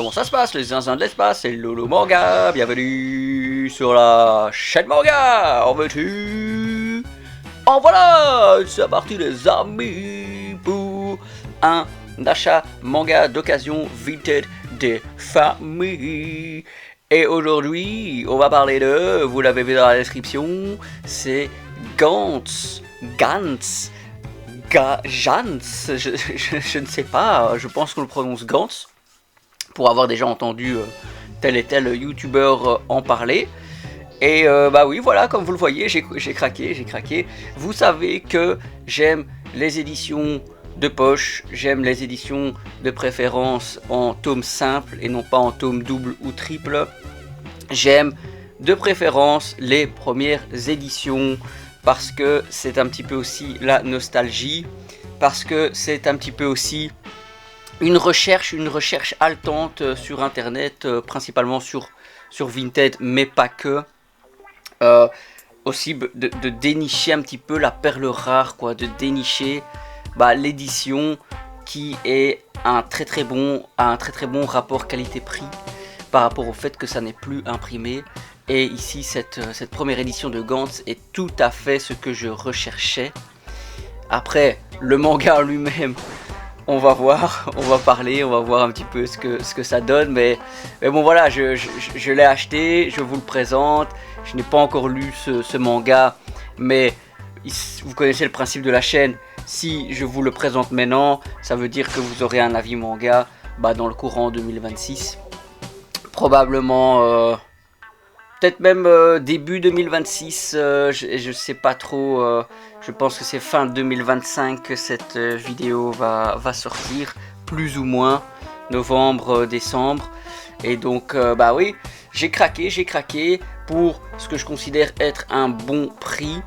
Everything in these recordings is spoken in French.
comment ça se passe les zinzins de l'espace? C'est Lolo Manga, bienvenue sur la chaîne Manga. En veux-tu? En voilà, c'est parti les amis pour un achat manga d'occasion vintage des familles. Et aujourd'hui, on va parler de, vous l'avez vu dans la description, c'est Gantz, je ne sais pas, je pense qu'on le prononce Gantz, pour avoir déjà entendu tel et tel youtubeur en parler. Et bah oui, voilà, comme vous le voyez, j'ai craqué. Vous savez que j'aime les éditions de poche, j'aime les éditions de préférence en tome simple et non pas en tome double ou triple. J'aime de préférence les premières éditions parce que c'est un petit peu aussi la nostalgie, parce que c'est un petit peu aussi une recherche haletante sur internet, principalement sur Vinted, mais pas que. Aussi de dénicher un petit peu la perle rare, quoi, de dénicher l'édition qui est un très bon rapport qualité-prix par rapport au fait que ça n'est plus imprimé. Et ici cette première édition de Gantz est tout à fait ce que je recherchais. Après le manga lui-même, on va voir, on va parler, on va voir un petit peu ce que ça donne, mais bon voilà, je l'ai acheté, je vous le présente. Je n'ai pas encore lu ce manga, mais vous connaissez le principe de la chaîne. Si je vous le présente maintenant, ça veut dire que vous aurez un avis manga dans le courant 2026. Probablement, peut-être même début 2026, je sais pas trop. Je pense que c'est fin 2025 que cette vidéo va sortir, plus ou moins, novembre, décembre. Et donc, bah oui, j'ai craqué pour ce que je considère être un bon prix.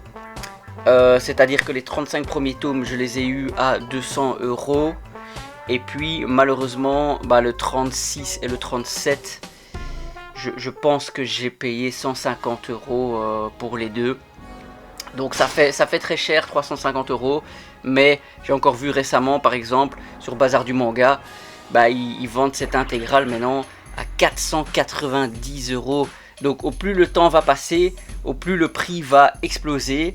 C'est-à-dire que les 35 premiers tomes, je les ai eus à 200 €. Et puis, malheureusement, le 36 et le 37, je pense que j'ai payé 150 € pour les deux. Donc ça fait très cher, 350 €. Mais j'ai encore vu récemment, par exemple, sur Bazar du Manga, ils vendent cette intégrale maintenant à 490 €. Donc au plus le temps va passer, au plus le prix va exploser.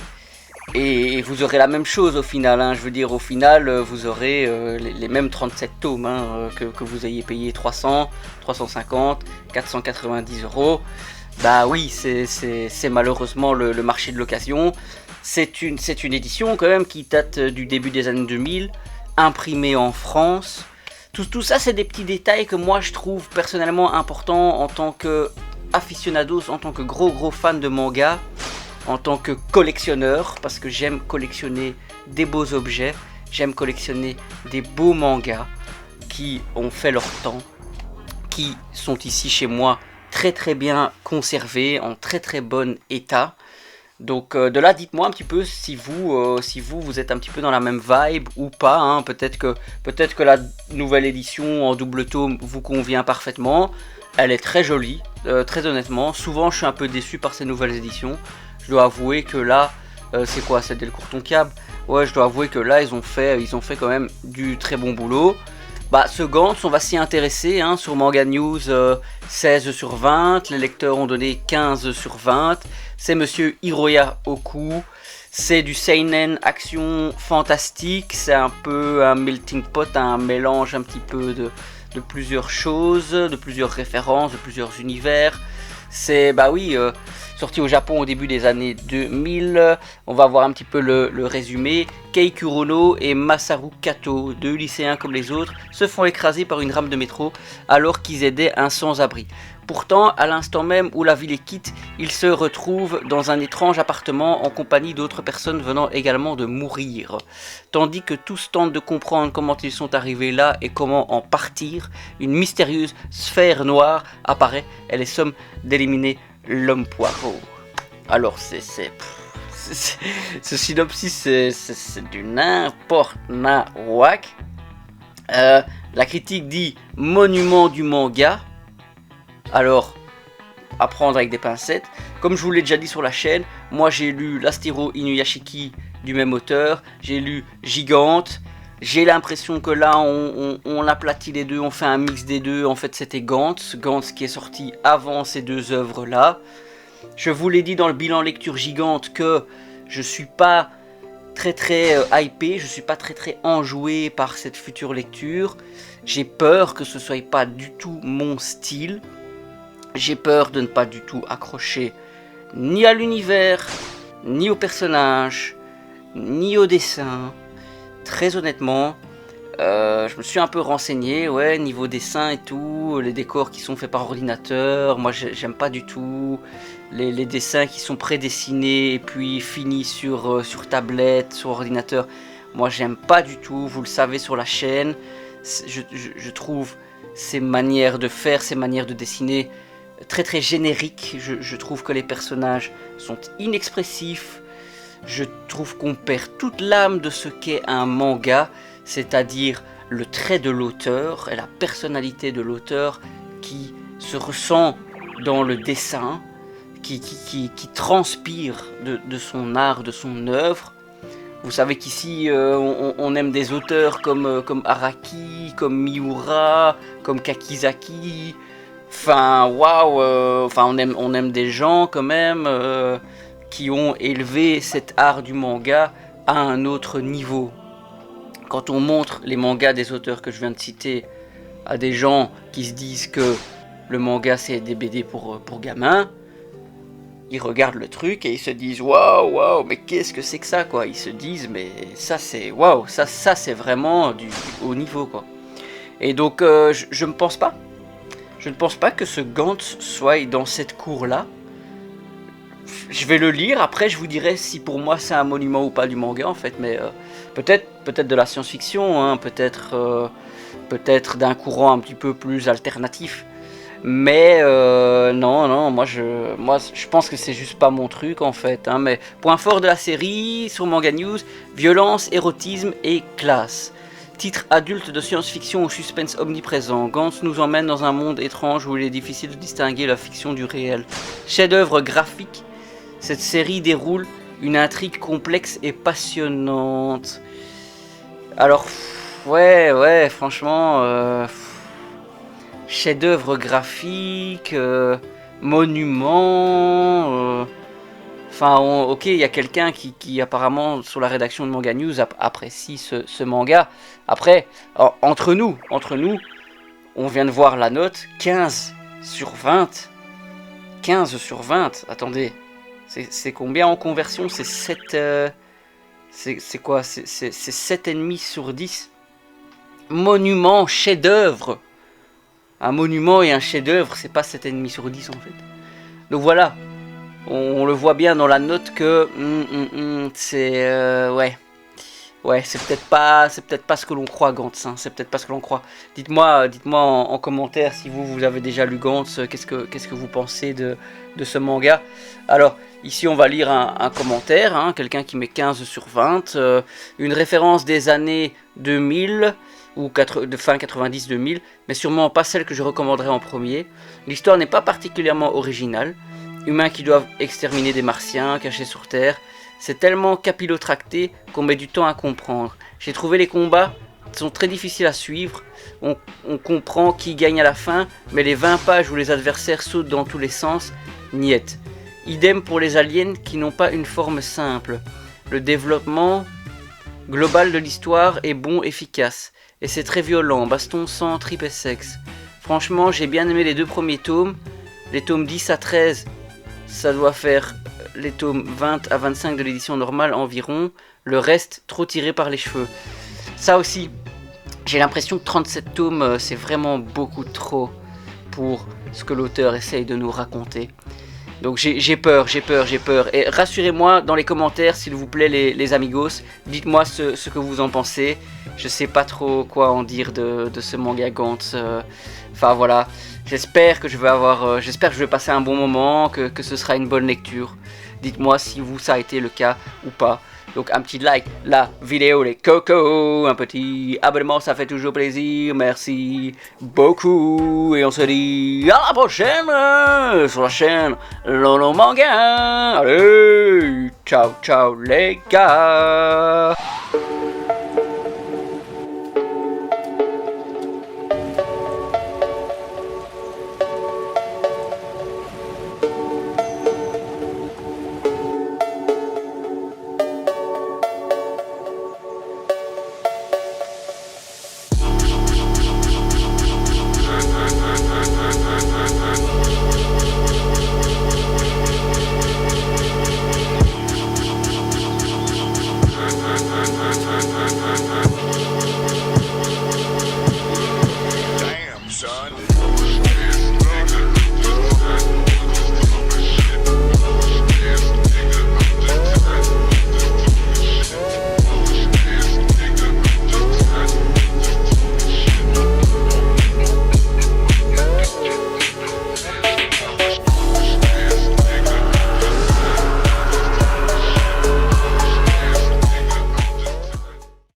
Et vous aurez la même chose au final, hein. Je veux dire, au final, vous aurez les mêmes 37 tomes, hein, que vous ayez payé 300, 350, 490 €. Bah oui, c'est malheureusement le marché de l'occasion. C'est une édition quand même qui date du début des années 2000, imprimée en France. Tout ça, c'est des petits détails que moi je trouve personnellement importants en tant que aficionados, en tant que gros fan de manga, en tant que collectionneur, parce que j'aime collectionner des beaux objets, j'aime collectionner des beaux mangas qui ont fait leur temps, qui sont ici chez moi très bien conservés, en très bon état. Donc de là, dites-moi un petit peu si vous êtes un petit peu dans la même vibe ou pas, hein. Peut-être que la nouvelle édition en double tome vous convient parfaitement. Elle est très jolie, très honnêtement. Souvent, je suis un peu déçu par ces nouvelles éditions. Je dois avouer que là, c'est quoi, c'est Delcourt Câble. Ouais, je dois avouer que là, ils ont fait quand même du très bon boulot. Ce Gantz, on va s'y intéresser, hein, sur Manga News, 16 sur 20. Les lecteurs ont donné 15 sur 20. C'est monsieur Hiroya Oku. C'est du seinen action fantastique. C'est un peu un melting pot, un mélange un petit peu de plusieurs choses, de plusieurs références, de plusieurs univers. C'est, sorti au Japon au début des années 2000. On va voir un petit peu le résumé. Kei Kurono et Masaru Kato, deux lycéens comme les autres, se font écraser par une rame de métro alors qu'ils aidaient un sans-abri. Pourtant, à l'instant même où la ville les quitte, ils se retrouvent dans un étrange appartement en compagnie d'autres personnes venant également de mourir. Tandis que tous tentent de comprendre comment ils sont arrivés là et comment en partir, une mystérieuse sphère noire apparaît et les somme d'éliminer l'homme poireau. Alors ce synopsis c'est du n'importe nawak. La critique dit monument du manga. Alors à prendre avec des pincettes. Comme je vous l'ai déjà dit sur la chaîne, moi j'ai lu l'Astero Inuyashiki du même auteur, j'ai lu Gigante, J'ai l'impression que là, on aplatit les deux, on fait un mix des deux. En fait, c'était Gantz qui est sorti avant ces deux œuvres-là. Je vous l'ai dit dans le bilan lecture gigante que je suis pas très hypé, je suis pas très enjoué par cette future lecture. J'ai peur que ce soit pas du tout mon style. J'ai peur de ne pas du tout accrocher ni à l'univers, ni aux personnages, ni au dessin. Très honnêtement, je me suis un peu renseigné, ouais, niveau dessin et tout, les décors qui sont faits par ordinateur, moi j'aime pas du tout. Les dessins qui sont prédessinés et puis finis sur tablette, sur ordinateur, moi j'aime pas du tout, vous le savez sur la chaîne. Je trouve ces manières de faire, ces manières de dessiner très génériques. Je trouve que les personnages sont inexpressifs. Je trouve qu'on perd toute l'âme de ce qu'est un manga, c'est-à-dire le trait de l'auteur et la personnalité de l'auteur qui se ressent dans le dessin, qui transpire de son art, de son œuvre. Vous savez qu'ici on aime des auteurs comme Araki, comme Miura, comme Kakizaki. Enfin, waouh, enfin on aime des gens quand même qui ont élevé cet art du manga à un autre niveau. Quand on montre les mangas des auteurs que je viens de citer à des gens qui se disent que le manga c'est des BD pour gamins, ils regardent le truc et ils se disent waouh, mais qu'est-ce que c'est que ça quoi. Ils se disent mais ça c'est waouh, ça c'est vraiment du haut niveau quoi. Et donc je ne pense pas que ce Gantz soit dans cette cour là. Je vais le lire, après je vous dirai si pour moi c'est un monument ou pas du manga en fait, mais peut-être de la science-fiction, hein, peut-être d'un courant un petit peu plus alternatif. Mais non, moi je pense que c'est juste pas mon truc en fait. Hein, mais point fort de la série sur Manga News, violence, érotisme et classe. Titre adulte de science-fiction au suspense omniprésent, Gantz nous emmène dans un monde étrange où il est difficile de distinguer la fiction du réel. Chef-d'œuvre graphique, cette série déroule une intrigue complexe et passionnante. Alors, ouais, franchement, chef-d'œuvre graphique, monument. Enfin, ok, il y a quelqu'un qui apparemment sur la rédaction de Manga News apprécie ce manga. Après, entre nous, on vient de voir la note 15 sur 20. 15 sur 20, attendez. C'est combien en conversion? C'est 7... c'est quoi? C'est 7,5 sur 10. Monument, chef-d'œuvre. Un monument et un chef-d'œuvre, c'est pas 7,5 sur 10 en fait. Donc voilà. On le voit bien dans la note que c'est ouais, c'est peut-être pas ce que l'on croit Gantz, hein, c'est peut-être pas ce que l'on croit. Dites-moi en commentaire si vous avez déjà lu Gantz, qu'est-ce que vous pensez de ce manga. Alors ici on va lire un commentaire, hein, quelqu'un qui met 15 sur 20, une référence des années 2000 ou de fin 90-2000, mais sûrement pas celle que je recommanderais en premier. L'histoire n'est pas particulièrement originale. Humains qui doivent exterminer des martiens cachés sur Terre. C'est tellement capillotracté qu'on met du temps à comprendre. J'ai trouvé les combats sont très difficiles à suivre. On comprend qui gagne à la fin, mais les 20 pages où les adversaires sautent dans tous les sens, niet. Idem pour les aliens qui n'ont pas une forme simple. Le développement global de l'histoire est bon, efficace. Et c'est très violent, baston, sang, tripes et sexe. Franchement, j'ai bien aimé les 2 premiers tomes. Les tomes 10 à 13... ça doit faire les tomes 20 à 25 de l'édition normale environ. Le reste, trop tiré par les cheveux. Ça aussi, j'ai l'impression que 37 tomes, c'est vraiment beaucoup trop pour ce que l'auteur essaye de nous raconter. Donc j'ai peur. Et rassurez-moi dans les commentaires, s'il vous plaît, les amigos. Dites-moi ce que vous en pensez. Je sais pas trop quoi en dire de ce manga Gantz. Enfin voilà. J'espère que je vais passer un bon moment, que ce sera une bonne lecture. Dites-moi si ça a été le cas ou pas. Donc un petit like, la vidéo les cocos, un petit abonnement, ça fait toujours plaisir. Merci beaucoup. Et on se dit à la prochaine sur la chaîne Lolo Manga. Allez, ciao les gars.